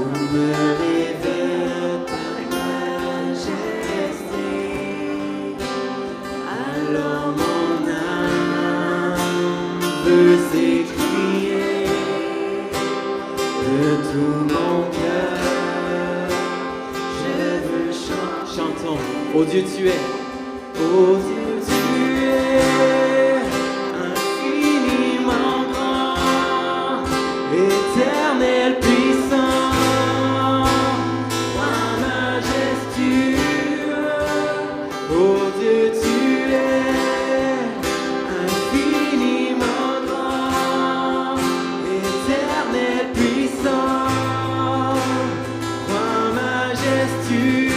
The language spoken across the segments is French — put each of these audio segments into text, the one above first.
me révèle ta majesté. Alors mon âme veut s'écrier de tout mon cœur. Je veux chanter. Chantons. Oh Dieu, tu es. Oh Dieu, tu es infiniment grand, éternel, puissant, roi majestueux. Oh Dieu, tu es infiniment grand, éternel, puissant, roi majestueux.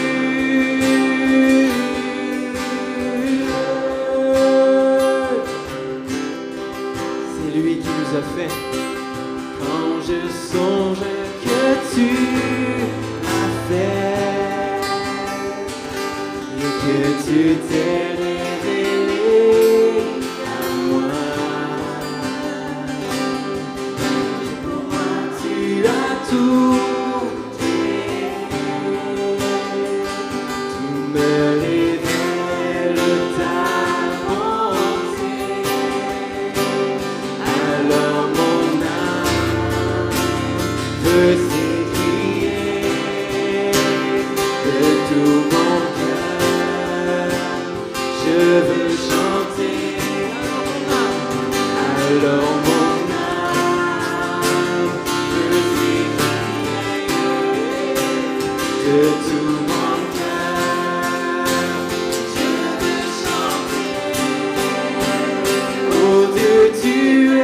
Fait. Quand je songe que tu as fait et que tu t'es révélé à moi, pour moi tu as tout fait. Tu me révèles ta bonté. Alors mon âme veut s'écrier de tout mon cœur. Je veux chanter. Alors mon âme veut s'écrier de tout mon cœur. Je veux chanter. Oh Dieu, tu es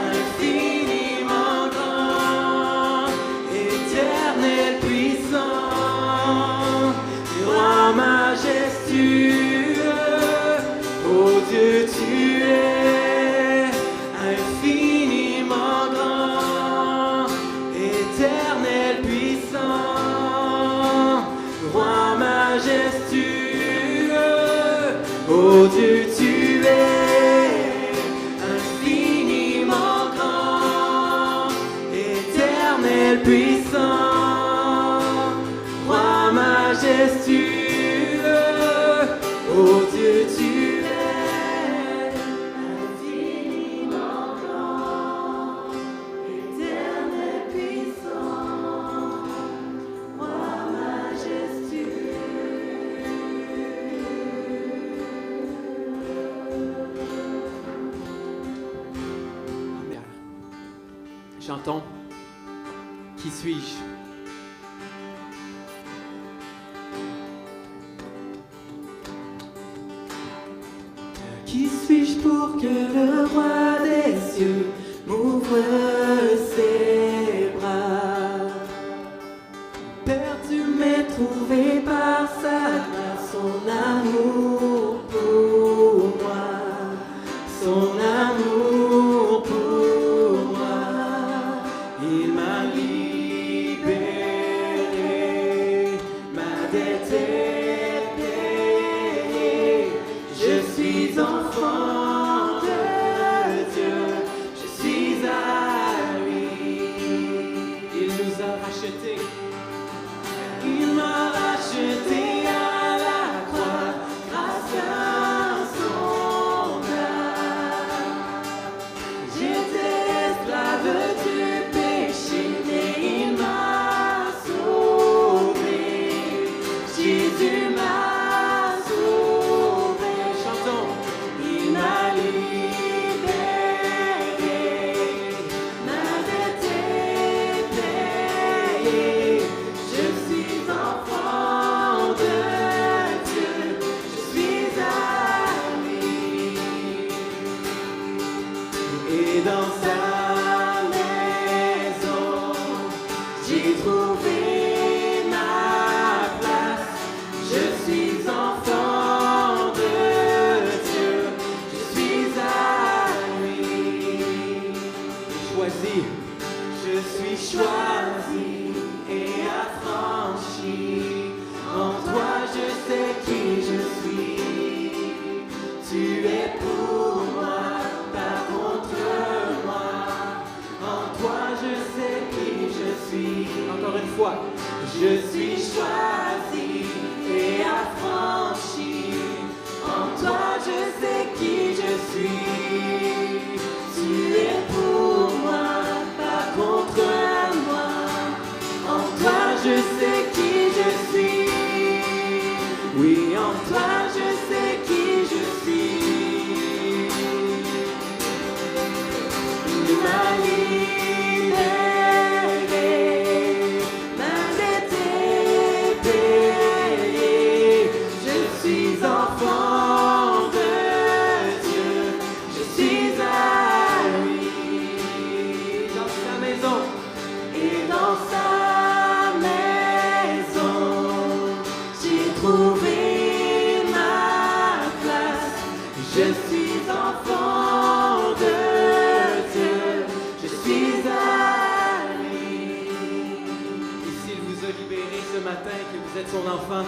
infiniment grand, éternel, puissant, roi majestueux. Oh Dieu, tu es infiniment grand, éternel, puissant, roi majestueux. Oh Dieu, tu es infiniment grand, éternel, puissant, roi majestueux. Oh Dieu, tu es infiniment grand, éternel, puissant, roi majestueux. Chantons. Qui suis-je? Qui suis-je pour que le roi des cieux m'ouvre ses bras? Perdu mais trouvé par sa grâce, son amour pour moi, son amour pour moi. Il m'a libéré, ma dette est payée. Je suis enfant de Dieu, je suis à lui. Il nous a rachetés, il m'a racheté à la croix grâce à son âme. J'étais esclave du péché, mais il m'a sauvé. Jésus m'a sauvé. Chantons. Il m'a Je suis enfant de Dieu, je suis à lui. Et s'il vous a libéré ce matin, que vous êtes son enfant,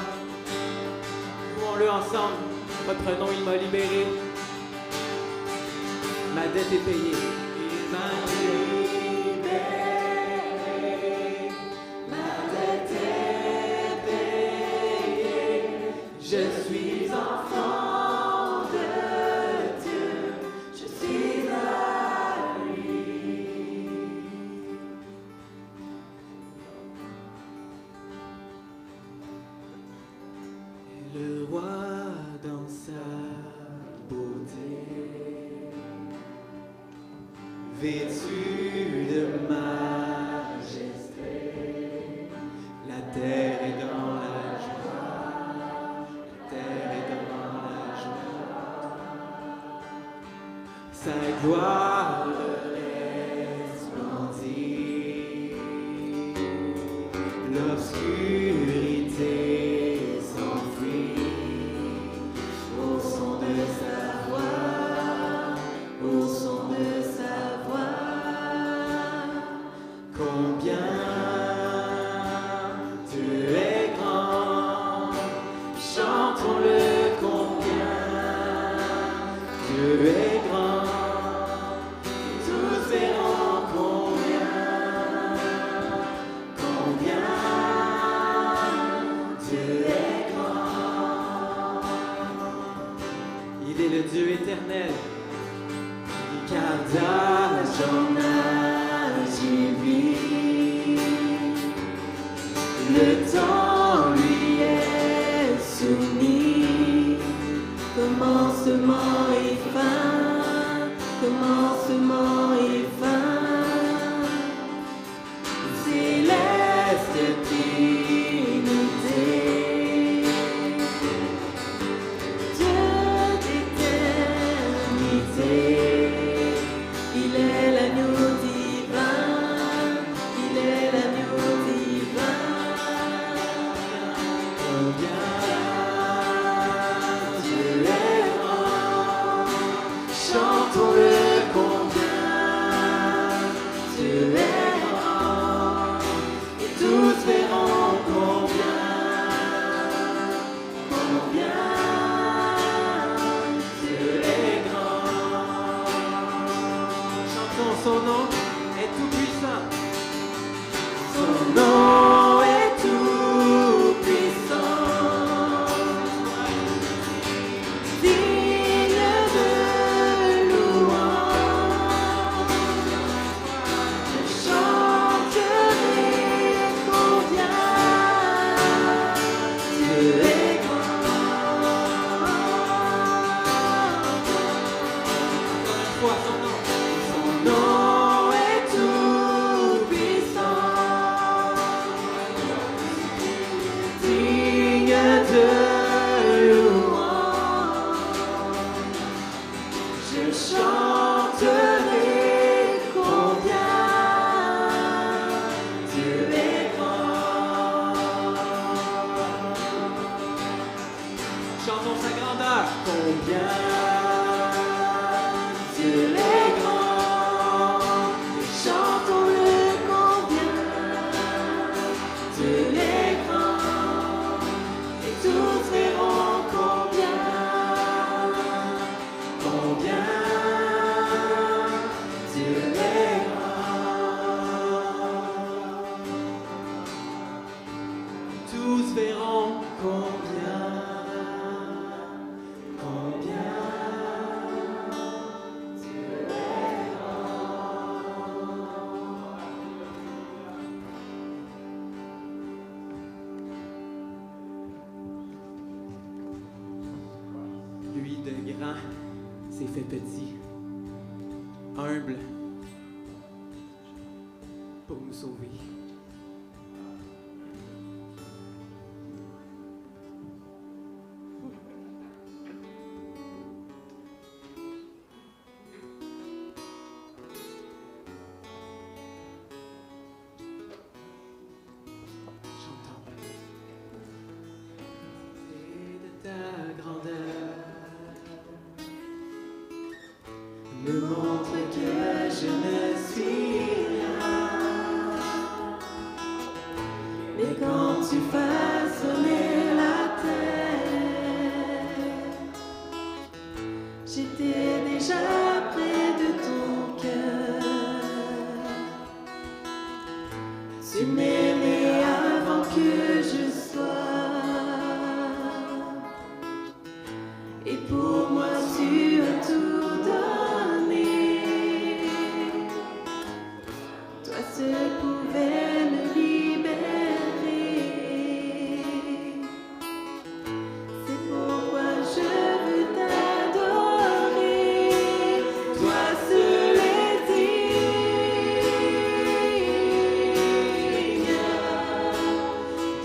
louons-le ensemble. Votre nom, il m'a libéré. Ma dette est payée. Il m'a libéré. Ma dette est payée. Je suis enfant de Dieu. Je suis à lui. Et le roi dans sa beauté, vêtu de majesté, la terre est dans la joie, la terre est dans la joie. Sa gloire resplendit, l'obscurité s'enfuit au son de sa voix, au son de sa voix. Combien Dieu est grand, chantons-le combien Dieu est grand, et tous verront combien Dieu est grand. Il est le Dieu éternel, car d'âge en âge il vit. Le temps lui est soumis, commencement et fin, commencement et fin. Céleste Trinité, Dieu d'éternité. Il est l'agneau divin, il est l'agneau divin. Combien Dieu est grand, chantons-le combien Dieu est grand, et tous verront combien Dieu est grand. Chantons, son nom est tout puissant. Son nom est tout puissant. Digne de louange. Je chanterai combien Dieu est grand. Encore une fois, son nom. Son nom est tout puissant, digne de louange. Je chanterai combien Dieu est grand. Chantons sa grandeur. Combien Dieu est grand, chantons-le combien Dieu est grand, et tous verront combien Dieu est grand. Tous verront combien Dieu est grand. Lui de grand s'est fait petit, humble, pour nous sauver. Et de ta grandeur, me montre que je ne suis rien. Mais quand tu façonnais la terre, j'étais déjà près de ton cœur. Tu m'aimais avant que je sois, et pour moi tu as tout donné. Toi seul pouvais me libérer. C'est pourquoi je veux t'adorer. Toi seul est digne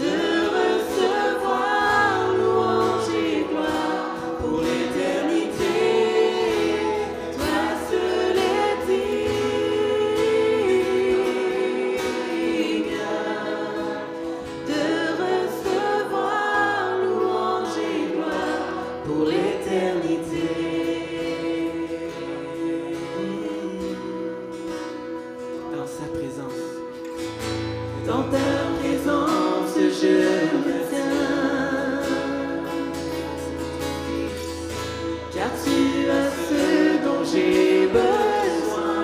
de recevoir louange et gloire pour l'éternité. Toi seul est digne de recevoir louange et gloire pour l'éternité. Dans sa présence, dans ta présence, je me tiens, car tu as ce dont j'ai besoin.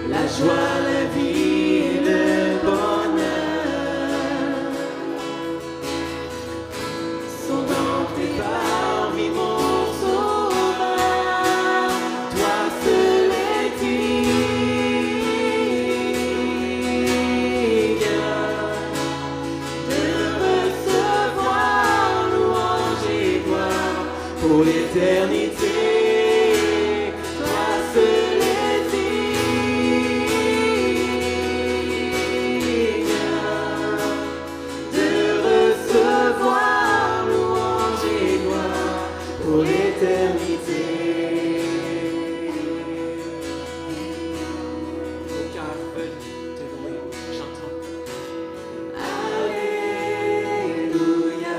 La joie, la vie et le bonheur sont dans tes parmi mon sauveur. Toi seul est digne de recevoir louange et gloire pour l'éternité. Toi seul est digne de recevoir louange et gloire pour l'éternité. Nos cœurs veulent te louer, chantons. Alléluia.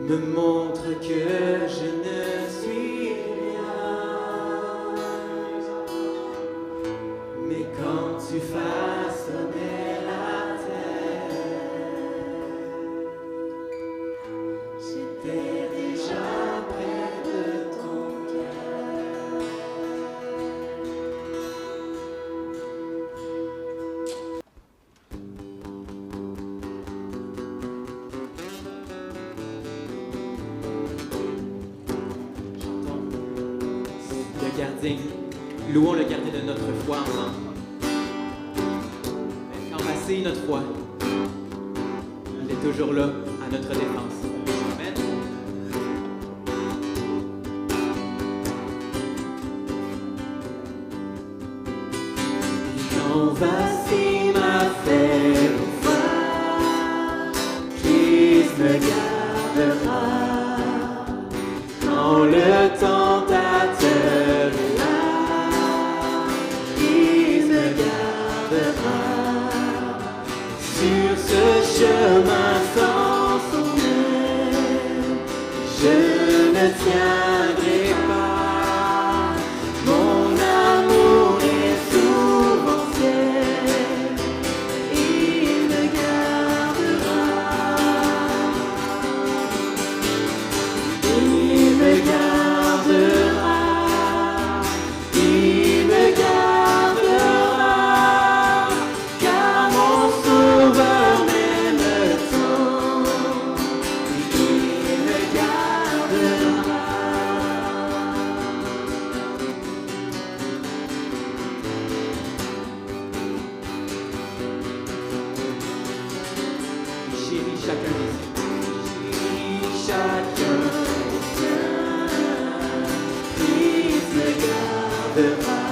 Me montre que je ne suis rien. Mais quand tu façonnais la terre, j'étais déjà près de ton cœur. Gardien. Louons le gardien de notre foi ensemble. Quand vacille notre foi, il est toujours là à notre défense. Amen. Voici ma faible foi, Christ me gardera. Quand le tentateur est là, Christ me gardera. Sur ce chemin sans son aide, je ne tiendrai pas. Mon amour est souvent ciel, il me gardera. Il me gardera. Il me gardera. Car mon sauveur m'aime tant. Il me gardera. Il chérit chacun des siens. Il chérit chacun des siens. Christ me gardera.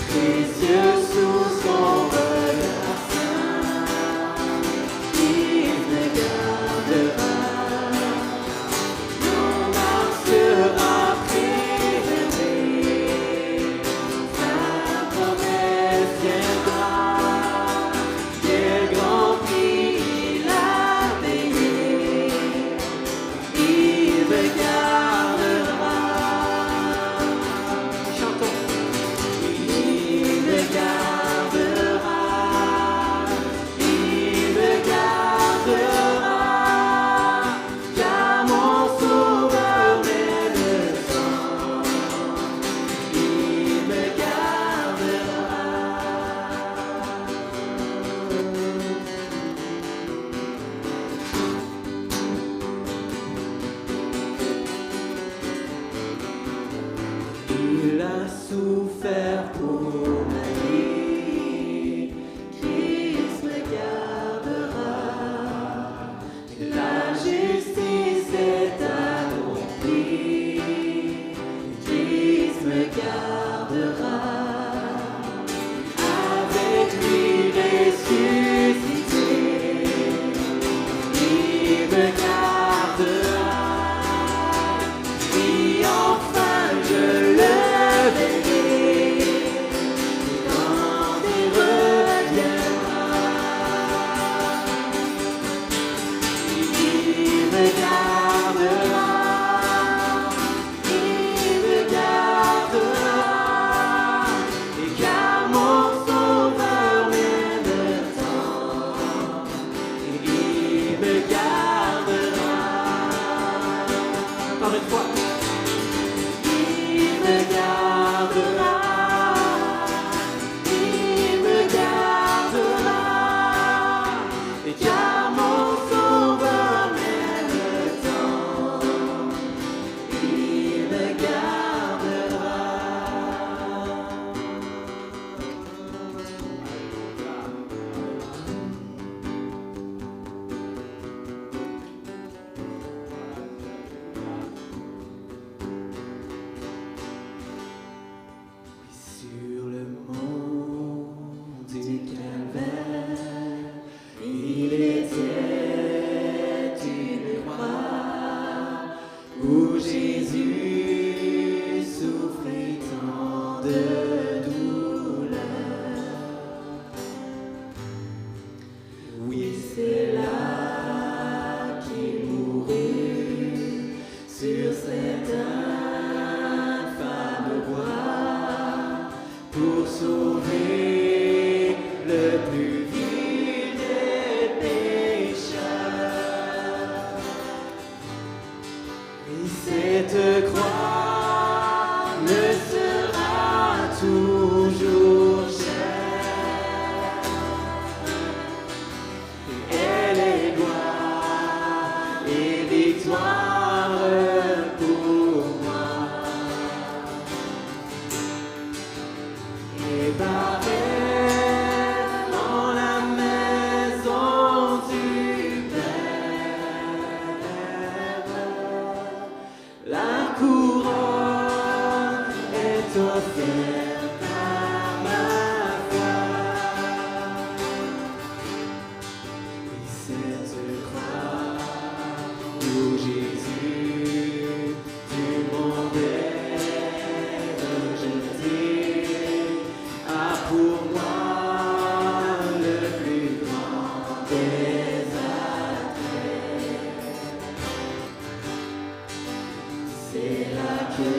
Précieux sous son regard saint. Christ me gardera. Mon âme sera préservée. Sa promesse viendra. Quel grand prix il a payé. Il me gardera. Chantons. Il me gardera. Il me gardera. Car mon sauveur m'aime tant. Il me gardera. Il a souffert pour ma vie, Christ me gardera. La justice est accomplie, Christ me gardera. Avec lui ressuscité, il me gardera. Oui, enfin je le verrai quand il reviendra. Il me gardera. Il me gardera. Et car mon sauveur m'aime tant, il me gardera. Encore une fois. Il me gardera. Il me gardera. Et car mon sauveur m'aime tant, il me gardera. Sur le mont du Calvaire, il était une croix où Jésus souffrit tant de douleurs. Oui, c'est là qu'il mourut sur cette infâme croix pour sauver le plus vil des pécheurs. Et cette croix me sera toujours chère. Elle est gloire et victoire pour moi. Et par elle, dans la maison du Père, la couronne est offerte par ma foi. que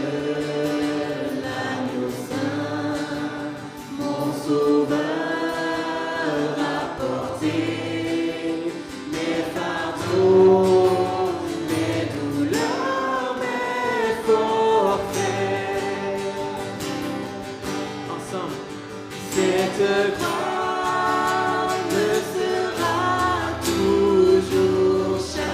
l'agneau saint, mon sauveur, a porté mes fardeaux, mes douleurs, mes forfaits. Ensemble, cette croix me sera toujours chère.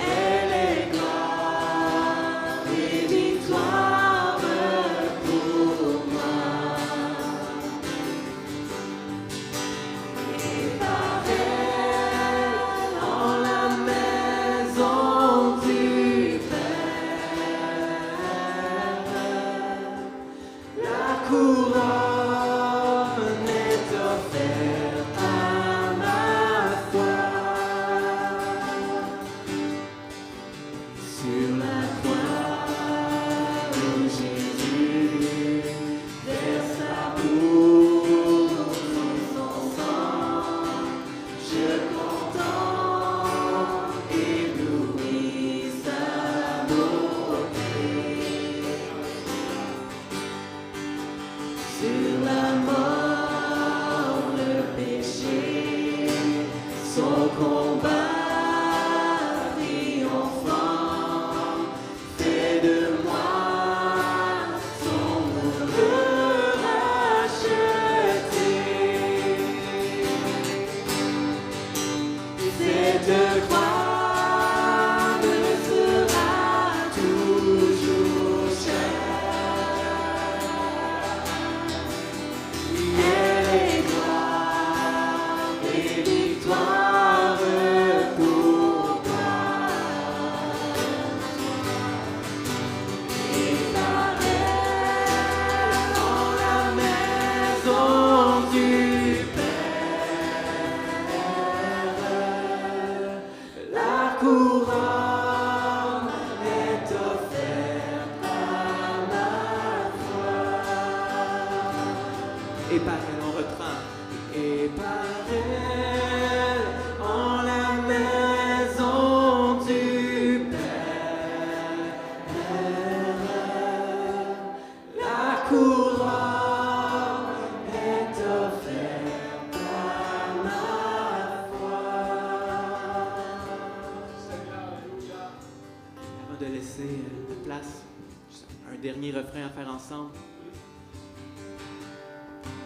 Elle est gloire et victoire pour moi. Et par elle, en la maison du Père, la couronne est offerte à ma foi. Sur la croix où Jésus versa pour nous son sang, je contemple et louis sa beauté. Sur la mort, le péché, son combat triomphant fait de moi son heureux racheté. Cette croix me sera toujours chère. Elle est gloire et victoire pour toi. Et par elle, en la maison du Père, la couronne est offerte à ma foi. Et par elle, on reprend. Et par elle, en la maison du Père, la couronne est offerte à ma foi. Avant de laisser la place, un dernier refrain à faire ensemble,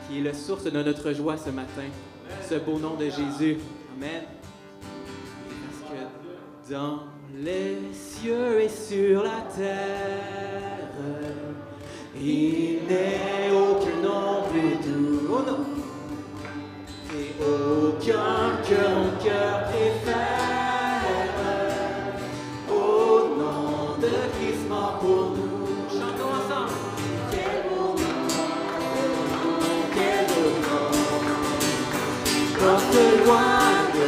qui est la source de notre joie ce matin, ce beau nom de Jésus. Amen. Parce que dans les cieux et sur la terre, il n'est aucun nom plus doux, oh non, et aucun cœur mon cœur préfère, au nom de Christ mort pour nous. Chantons ensemble. Quel beau nom, quel beau nom, porte loin de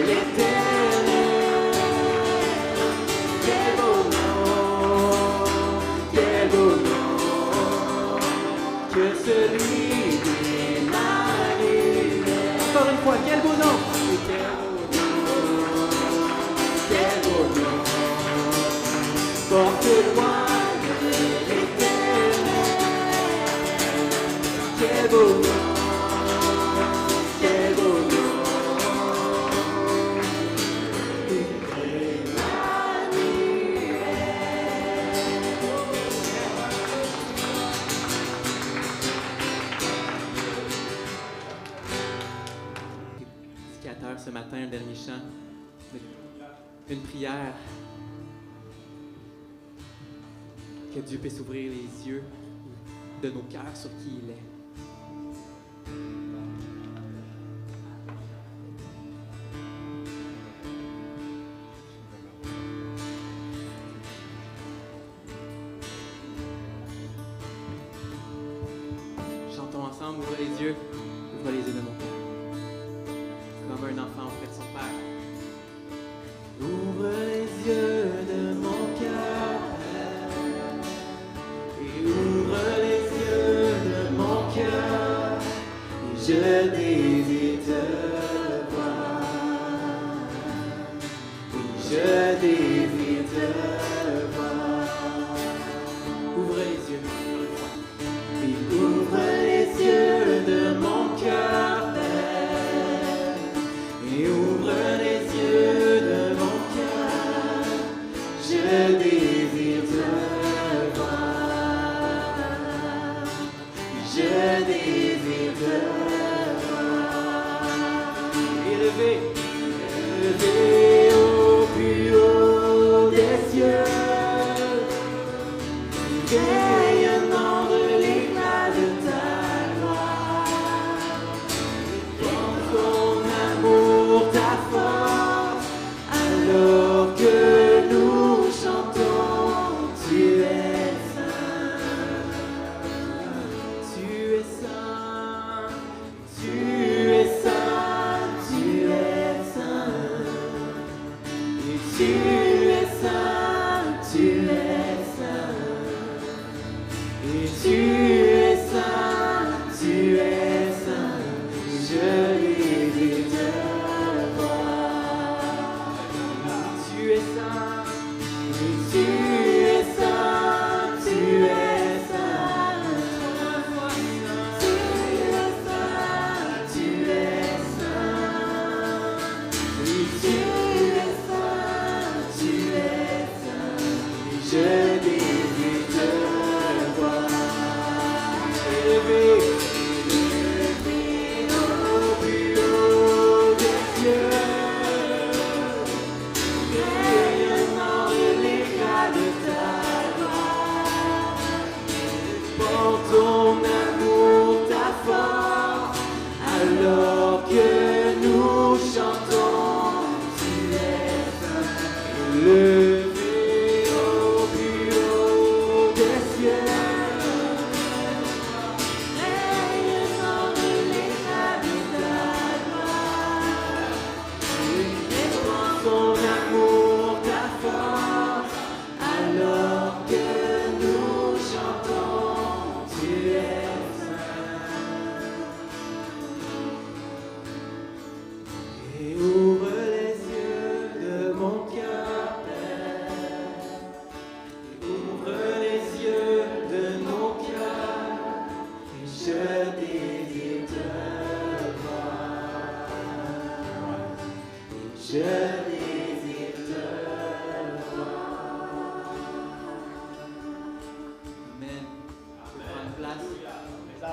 l'éternel. Quel beau nom, que celui d'Emmanuel. Encore une fois, quel beau nom, quel beau nom, porte loin de l'éternel. Quel beau nom, quel beau nom, ce matin, un dernier chant, une prière, que Dieu puisse ouvrir les yeux de nos cœurs sur qui il est. Chantons ensemble, ouvre les yeux de mon cœur. Comme un enfant auprès de son Père. Ouvre les yeux de mon cœur, et ouvre les yeux de mon cœur, et je désire te voir, et je désire Élevé au plus haut des cieux, rayonnant de l'éclat de ta gloire. Dans ton amour, ta force, alors que nous chantons, tu es saint, tu es saint, tu es saint, tu es saint, et tu es saint, tu es saint, et tu es saint, tu es saint, je vis de voir. Tu es saint, et tu es saint, tu es saint, tu es saint, tu es saint, et tu es saint, tu es saint, et je désire te voir. Élevé, élevé au plus haut des cieux, rayonnant de l'éclat de ta gloire. Pour ton amour, ta force, alors que nous chantons, tu es saint. Élevé au plus haut des cieux, rayonnant de l'éclat de ta gloire. Et pour ton amour, ta force, alors que nous chantons, tu es saint. Et ouvre les yeux de mon cœur, Père. Et ouvre les yeux de nos cœurs, et je désire te voir. Et je